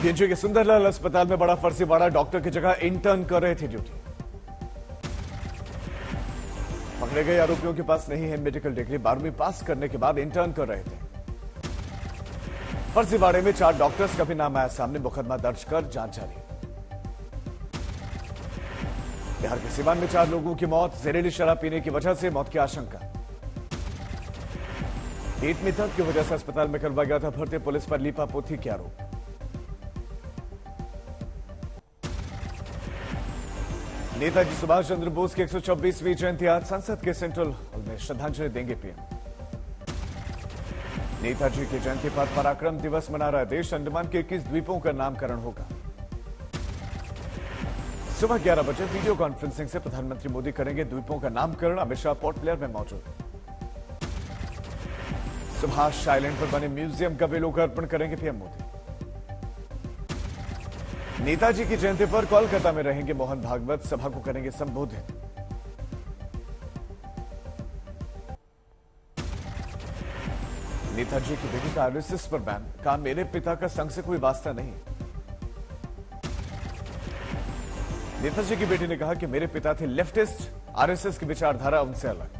PNG के सुंदरलाल अस्पताल में बड़ा फर्जीवाड़ा, डॉक्टर की जगह इंटर्न कर रहे थे ड्यूटी। पकड़े गए आरोपियों के पास नहीं है मेडिकल डिग्री, 12वीं पास करने के बाद इंटर्न कर रहे थे। फर्जीवाड़े में 4 डॉक्टर्स का भी नाम आया सामने, मुकदमा दर्ज कर जांच जारी। बिहार के सीवान में 4 लोगों की मौत, जहरीली शराब पीने की वजह से मौत की आशंका। पेट में दर्द की वजह से अस्पताल में करवाया गया था भर्ती, पुलिस पर लीपापोती के आरोप। नेताजी सुभाष चंद्र बोस की 126वीं जयंती आज संसद के सेंट्रल हॉल में श्रद्धांजलि देंगे पीएम। नेताजी की जयंती पर पराक्रम दिवस मना रहा देश, अंडमान के 21 द्वीपों का नामकरण होगा। सुबह 11 बजे वीडियो कॉन्फ्रेंसिंग से प्रधानमंत्री मोदी करेंगे द्वीपों का नामकरण, अमित शाह पोर्ट ब्लेयर में मौजूद। सुभाष आइलैंड पर बने म्यूजियम का भी लोकार्पण करेंगे पीएम मोदी। नेताजी की जयंती पर कोलकाता में रहेंगे मोहन भागवत, सभा को करेंगे संबोधित। नेताजी की बेटी का आरएसएस पर बैन, कहा मेरे पिता का संघ से कोई वास्ता नहीं। नेताजी की बेटी ने कहा कि मेरे पिता थे लेफ्टिस्ट, आरएसएस की विचारधारा उनसे अलग।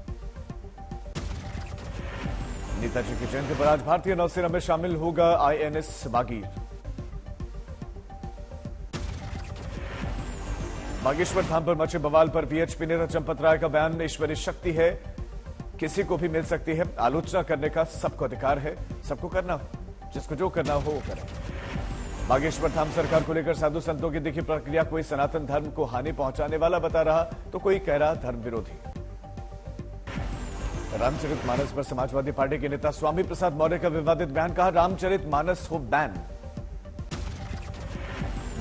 नेताजी की जयंती पर आज भारतीय नौसेना में शामिल होगा आईएनएस बागीर। बागेश्वर धाम पर मचे बवाल पर वीएचपी नेता चंपत राय का बयान, ईश्वरी शक्ति है, किसी को भी मिल सकती है, आलोचना करने का सबको अधिकार है, सबको करना, जिसको जो करना हो वो करे। बागेश्वर धाम सरकार को लेकर साधु संतों की दिखी प्रक्रिया, कोई सनातन धर्म को हानि पहुंचाने वाला बता रहा तो कोई कह रहा धर्म विरोधी। रामचरितमानस पर समाजवादी पार्टी के नेता स्वामी प्रसाद मौर्य का विवादित बयान, कहा रामचरितमानस हो बैन।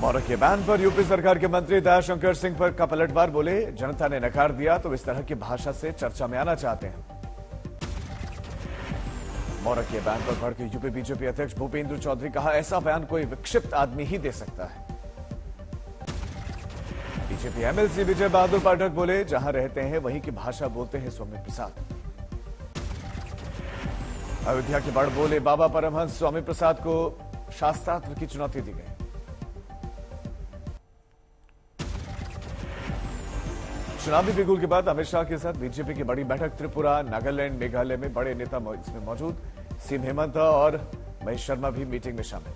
मौर्य के बैन पर यूपी सरकार के मंत्री दयाशंकर सिंह पर का पलटवार, बोले जनता ने नकार दिया तो इस तरह की भाषा से चर्चा में आना चाहते हैं। मौर्य के बैन पर भड़के यूपी बीजेपी अध्यक्ष भूपेंद्र चौधरी, कहा ऐसा बयान कोई विक्षिप्त आदमी ही दे सकता है। बीजेपी एमएलसी विजय बहादुर पाठक बोले जहां रहते हैं वहीं की भाषा बोलते हैं स्वामी प्रसाद। अयोध्या के बड़ बोले बाबा परमहंस स्वामी प्रसाद को शास्त्रार्थ की चुनौती दी गई। चुनावी बिगुल के बाद अमित शाह के साथ बीजेपी की बड़ी बैठक, त्रिपुरा, नागालैंड, मेघालय में बड़े नेता इसमें मौजूद। सीएम हेमंत और महेश शर्मा भी मीटिंग में शामिल।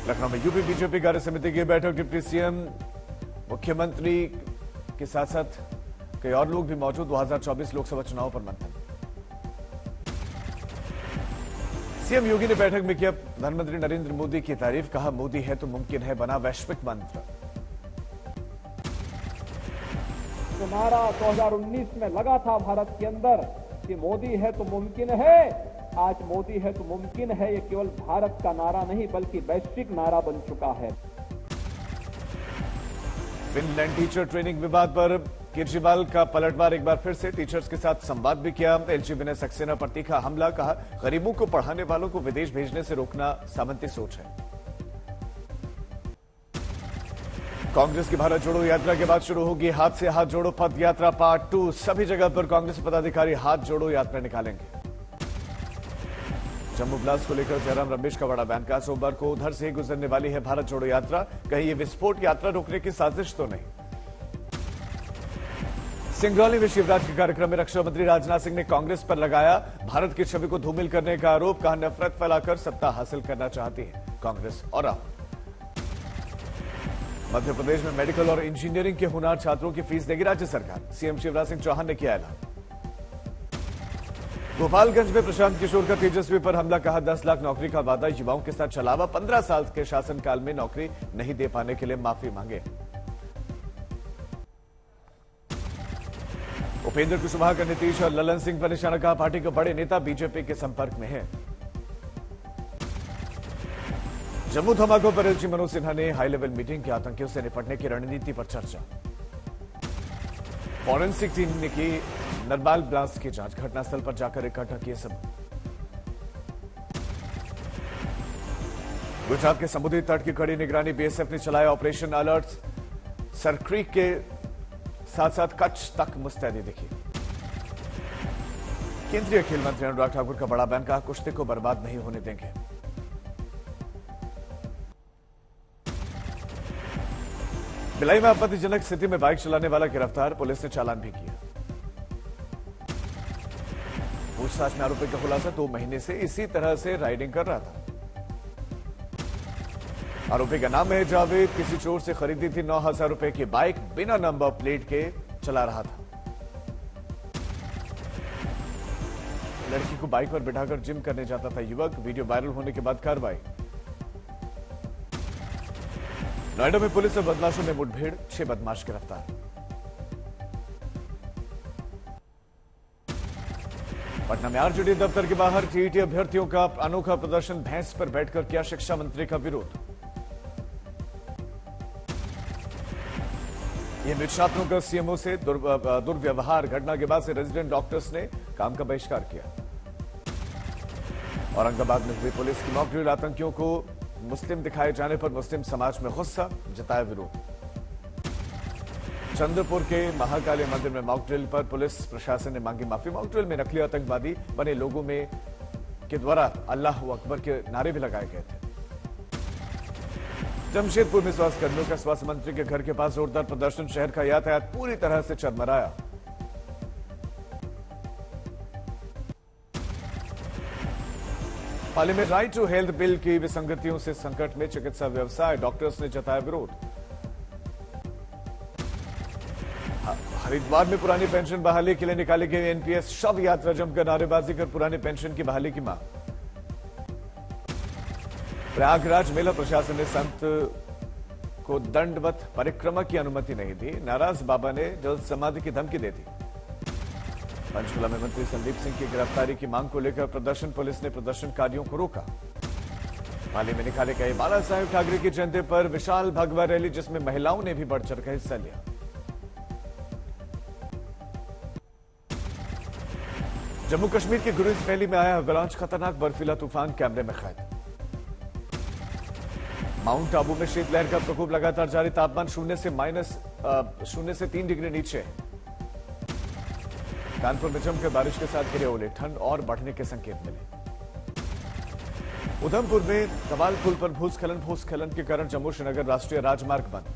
लखनऊ में यूपी बीजेपी कार्य समिति की बैठक, डिप्टी सीएम, मुख्यमंत्री के साथ साथ कई और लोग भी मौजूद। 2024 लोकसभा चुनाव पर मंथन। सीएम योगी ने बैठक में किया प्रधानमंत्री नरेंद्र मोदी की तारीफ, कहा मोदी है तो मुमकिन है बना वैश्विक मंत्र। जो नारा 2019 में लगा था भारत के अंदर कि मोदी है तो मुमकिन है, आज मोदी है तो मुमकिन है ये केवल भारत का नारा नहीं बल्कि वैश्विक नारा बन चुका है। फिनलैंड टीचर ट्रेनिंग विवाद पर केजरीवाल का पलटवार, एक बार फिर से टीचर्स के साथ संवाद भी किया। एलजी विनय सक्सेना पर तीखा हमला, कहा गरीबों को पढ़ाने वालों को विदेश भेजने से रोकना सामंती सोच है। कांग्रेस की भारत जोड़ो यात्रा के बाद शुरू होगी हाथ से हाथ जोड़ो पद यात्रा पार्ट 2, सभी जगह पर कांग्रेस पदाधिकारी हाथ जोड़ो यात्रा निकालेंगे। जम्मू ब्लास्ट को लेकर जयराम रमेश का बड़ा बयान, कहा सोमवार को उधर से ही गुजरने वाली है भारत जोड़ो यात्रा, कहीं ये विस्फोट यात्रा रोकने की साजिश तो नहीं। सिंगरौली में शिवराज के कार्यक्रम में रक्षा मंत्री राजनाथ सिंह ने कांग्रेस पर लगाया भारत की छवि को धूमिल करने का आरोप, कहा नफरत फैलाकर सत्ता हासिल करना चाहती है कांग्रेस और राहुल। मध्य प्रदेश में मेडिकल और इंजीनियरिंग के होनहार छात्रों की फीस देगी राज्य सरकार, सीएम शिवराज सिंह चौहान ने किया ऐलान। गोपालगंज में प्रशांत किशोर का तेजस्वी पर हमला, कहा 10 लाख नौकरी का वादा युवाओं के साथ चलावा, 15 साल के शासनकाल में नौकरी नहीं दे पाने के लिए माफी मांगे। उपेंद्र कुशवाहा का नीतीश और ललन सिंह पर निशाना, कहा पार्टी के बड़े नेता बीजेपी के संपर्क में हैं। जम्मू धमाकों पर एलजी मनोज सिन्हा ने हाई लेवल मीटिंग की, आतंकियों से निपटने की रणनीति पर चर्चा। फॉरेंसिक टीम ने की नरवाल ब्लास्ट की जांच, घटनास्थल पर जाकर इकट्ठा किए सबूत। गुजरात के समुद्री तट की कड़ी निगरानी, बीएसएफ ने चलाया ऑपरेशन अलर्ट, सरक्रीक के साथ साथ कच्छ तक मुस्तैदी दिखी। केंद्रीय खेल मंत्री अनुराग ठाकुर का बड़ा बयान, कहा कुश्ती को बर्बाद नहीं होने देंगे। भिलाई में आपत्तिजनक स्थिति में बाइक चलाने वाला गिरफ्तार, पुलिस ने चालान भी किया। पूछताछ में आरोपी का खुलासा 2 महीने से इसी तरह से राइडिंग कर रहा था। आरोपी का नाम है जावेद, किसी चोर से खरीदी थी 9,000 रुपए की बाइक, बिना नंबर प्लेट के चला रहा था। लड़की को बाइक पर बिठाकर जिम करने जाता था युवक, वीडियो वायरल होने के बाद कार्रवाई। नोएडा में पुलिस और बदमाशों में मुठभेड़, 6 बदमाश गिरफ्तार। पटना में आरजेडी दफ्तर के बाहर टीईटी अभ्यर्थियों का अनोखा प्रदर्शन, भैंस पर बैठकर किया शिक्षा मंत्री का विरोध। ये छात्रों का सीएमओ से दुर्व्यवहार, घटना के बाद से रेजिडेंट डॉक्टर्स ने काम का बहिष्कार किया। औरंगाबाद में हुई पुलिस की मॉक ड्रिल, आतंकियों को मुस्लिम दिखाए जाने पर मुस्लिम समाज में गुस्सा, जताया विरोध। चंद्रपुर के महाकाली मंदिर में मॉक ड्रिल पर पुलिस प्रशासन ने मांगी माफी। मॉक ड्रिल में नकली आतंकवादी बने लोगों में के द्वारा अल्लाह अकबर के नारे भी लगाए गए थे। जमशेदपुर में स्वास्थ्य कर्मियों का स्वास्थ्य मंत्री के घर के पास जोरदार प्रदर्शन, शहर का यातायात पूरी तरह से चरमराया। पाली में राइट टू हेल्थ बिल की विसंगतियों से संकट में चिकित्सा व्यवसाय, डॉक्टर्स ने जताया विरोध। हरिद्वार में पुरानी पेंशन बहाली के लिए निकाली गई एनपीएस शव यात्रा, जमकर नारेबाजी कर पुरानी पेंशन की बहाली की मांग। प्रयागराज मेला प्रशासन ने संत को दंडवत परिक्रमा की अनुमति नहीं दी, नाराज बाबा ने जल्द समाधि की धमकी दे दी। पंचकुला में मंत्री संदीप सिंह की गिरफ्तारी की मांग को लेकर प्रदर्शन, पुलिस ने प्रदर्शनकारियों को रोका। पाली में निकाले गए बाला साहेब ठाकरे की जयंती पर विशाल भगवा रैली, जिसमें महिलाओं ने भी बढ़ चढ़कर हिस्सा लिया। जम्मू कश्मीर के गुरेज वैली में आया अवलांच, खतरनाक बर्फीला तूफान कैमरे में कैद। माउंट आबू में शीतलहर का प्रकोप लगातार जारी, तापमान 0 से 3 डिग्री नीचे। कानपुर में जमकर बारिश के साथ गिरे ओले, ठंड और बढ़ने के संकेत मिले। उधमपुर में कवाल पुल पर भूस्खलन के कारण जम्मू श्रीनगर राष्ट्रीय राजमार्ग बंद।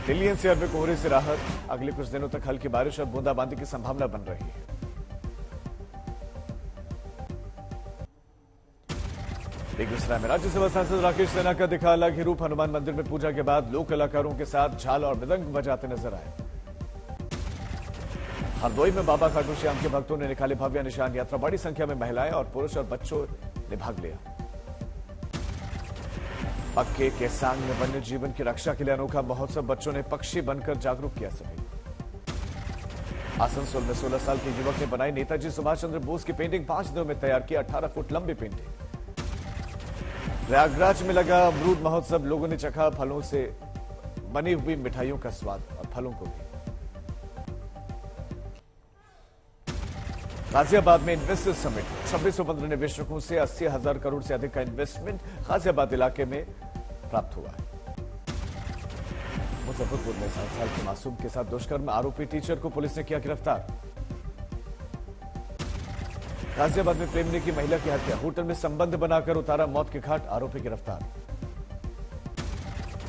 दिल्ली एनसीआर में कोहरे से राहत, अगले कुछ दिनों तक हल्की बारिश और बूंदाबांदी की संभावना बन रही है। बेगूसराय में राज्यसभा सांसद राकेश सिन्हा का दिखा अलग ही रूप, हनुमान मंदिर में पूजा के बाद लोक कलाकारों के साथ झाल और मृदंग बजाते नजर आए। हरदोई में बाबा खाटू श्याम के भक्तों ने निकाली भव्य निशान यात्रा, बड़ी संख्या में महिलाएं और पुरुष और बच्चों ने भाग लिया। पक्के के सांग में वन्य जीवन की रक्षा के लिए अनोखा महोत्सव, बच्चों ने पक्षी बनकर जागरूक किया सभी। आसनसोल में 16 साल के युवक ने बनाई नेताजी सुभाष चंद्र बोस की पेंटिंग, 5 दिनों में तैयार की 18 फुट लंबी पेंटिंग। प्रयागराज में लगा अमरूद महोत्सव, लोगों ने चखा फलों से बनी हुई मिठाइयों का स्वाद और फलों को भी। गाजियाबाद में इन्वेस्टर्स समिट, 2615 निवेशकों से 80,000 करोड़ से अधिक का इन्वेस्टमेंट गाजियाबाद इलाके में प्राप्त हुआ है। मुजफ्फरपुर में 7 साल के मासूम के साथ दुष्कर्म आरोपी टीचर को पुलिस ने किया गिरफ्तार। गाजियाबाद में प्रेमी की महिला की हत्या, होटल में संबंध बनाकर उतारा मौत के घाट, आरोपी गिरफ्तार।